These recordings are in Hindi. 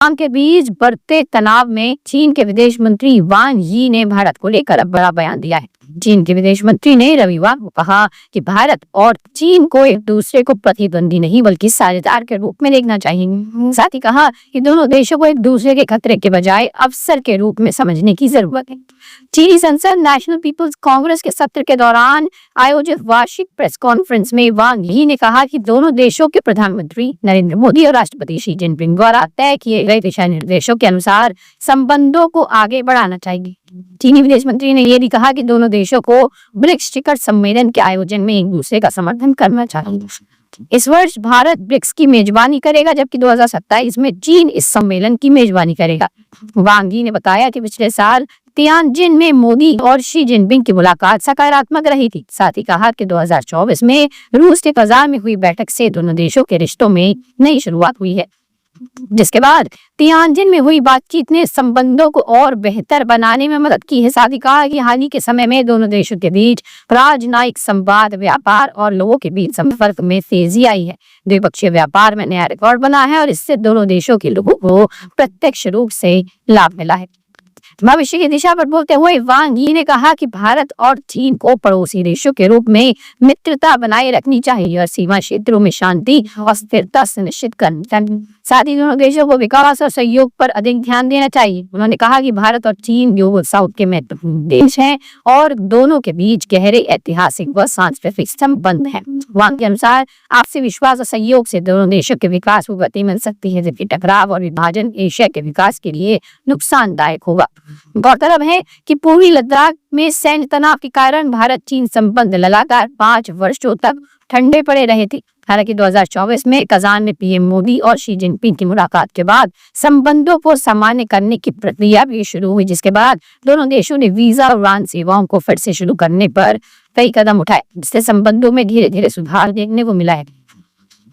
के बीच बढ़ते तनाव में चीन के विदेश मंत्री वांग यी ने भारत को लेकर अब बड़ा बयान दिया है। चीन के विदेश मंत्री ने रविवार को कहा कि भारत और चीन को एक दूसरे को प्रतिद्वंदी नहीं बल्कि साझेदार के रूप में देखना चाहिए। साथ ही कहा कि दोनों देशों को एक दूसरे के खतरे के बजाय अवसर के रूप में समझने की जरूरत है। चीनी संसद नेशनल पीपल्स कांग्रेस के सत्र के दौरान आयोजित वार्षिक प्रेस कॉन्फ्रेंस में वांग यी ने कहा कि दोनों देशों के प्रधानमंत्री नरेंद्र मोदी और राष्ट्रपति शी जिनपिंग द्वारा तय किए गए दिशा निर्देशों के अनुसार संबंधों को आगे बढ़ाना चाहिए। चीनी विदेश मंत्री ने यह भी कहा कि दोनों देशों को ब्रिक्स शिखर सम्मेलन के आयोजन में एक दूसरे का समर्थन करना चाहिए। इस वर्ष भारत ब्रिक्स की मेजबानी करेगा, जबकि 2027 में चीन इस सम्मेलन की मेजबानी करेगा। वांग यी ने बताया कि पिछले साल तियानजिन में मोदी और शी जिनपिंग की मुलाकात सकारात्मक रही थी। साथ ही कहा कि 2024 में रूस के कजान में हुई बैठक से दोनों देशों के रिश्तों में नई शुरुआत हुई है, जिसके बाद तियानजिन में हुई बातचीत ने संबंधों को और बेहतर बनाने में मदद की है। साथ ही कहा कि हाल ही के समय में दोनों देशों के बीच राजनयिक संवाद, व्यापार और लोगों के बीच संपर्क में तेजी आई है। द्विपक्षीय व्यापार में नया रिकॉर्ड बना है और इससे दोनों देशों के लोगों को प्रत्यक्ष रूप से लाभ मिला है। भविष्य की दिशा पर बोलते हुए वांग यी ने कहा कि भारत और चीन को पड़ोसी देशों के रूप में मित्रता बनाए रखनी चाहिए और सीमा क्षेत्रों में शांति और स्थिरता सुनिश्चित करनी चाहिए। साथ ही दोनों देशों को विकास और सहयोग पर अधिक ध्यान देना चाहिए। उन्होंने कहा कि भारत और चीन ग्लोबल साउथ के महत्वपूर्ण देश हैं और दोनों के बीच गहरे ऐतिहासिक व सांस्कृतिक संबंध हैं। वांग के अनुसार आपसी विश्वास और सहयोग से दोनों देशों के विकास को गति मिल सकती है, जबकि टकराव और विभाजन एशिया के विकास के लिए नुकसानदायक होगा। गौरतलब है कि पूर्वी लद्दाख में सैन्य तनाव के कारण भारत चीन संबंध लगातार 5 वर्षों तक ठंडे पड़े रहे थे। हालांकि 2024 में कजान में पीएम मोदी और शी जिनपिंग की मुलाकात के बाद संबंधों को सामान्य करने की प्रक्रिया भी शुरू हुई, जिसके बाद दोनों देशों ने वीजा और उड़ान सेवाओं को फिर से शुरू करने पर कई कदम उठाए, जिससे संबंधों में धीरे धीरे सुधार देखने को मिला है।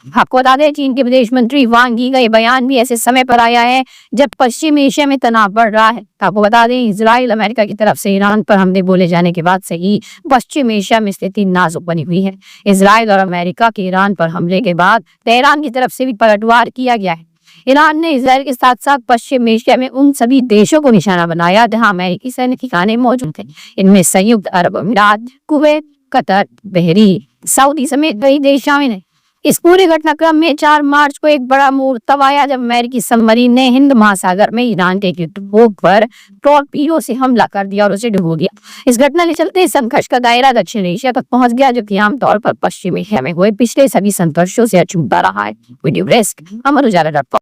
आपको बता दें, चीन के विदेश मंत्री वांग यी का ये बयान भी ऐसे समय पर आया है जब पश्चिम एशिया में तनाव बढ़ रहा है। आपको बता दें, इजराइल अमेरिका की तरफ से ईरान पर हमले बोले जाने के बाद से ही पश्चिम एशिया में स्थिति नाजुक बनी हुई है। इजराइल और अमेरिका के ईरान पर हमले के बाद तेहरान की तरफ से भी पलटवार किया गया है। ईरान ने इजराइल के साथ साथ पश्चिम एशिया में उन सभी देशों को निशाना बनाया जहां अमेरिकी सैन्य ठिकाने मौजूद थे। इनमें संयुक्त अरब अमीरात, कुवैत, कतर, बहरीन, सऊदी समेत कई देश शामिल हैं। इस पूरे घटनाक्रम में 4 मार्च को एक बड़ा मोड़ तब आया जब अमेरिकी सबमरीन ने हिंद महासागर में ईरान के युद्धपोत पर टॉर्पीडो से हमला कर दिया और उसे डुबो दिया। इस घटना के चलते संघर्ष का दायरा दक्षिण एशिया तक पहुंच गया, जो कि आमतौर पर पश्चिम एशिया में हुए पिछले सभी संघर्षों से अछूता रहा है। वीडियो डेस्क, अमर उजाला.com।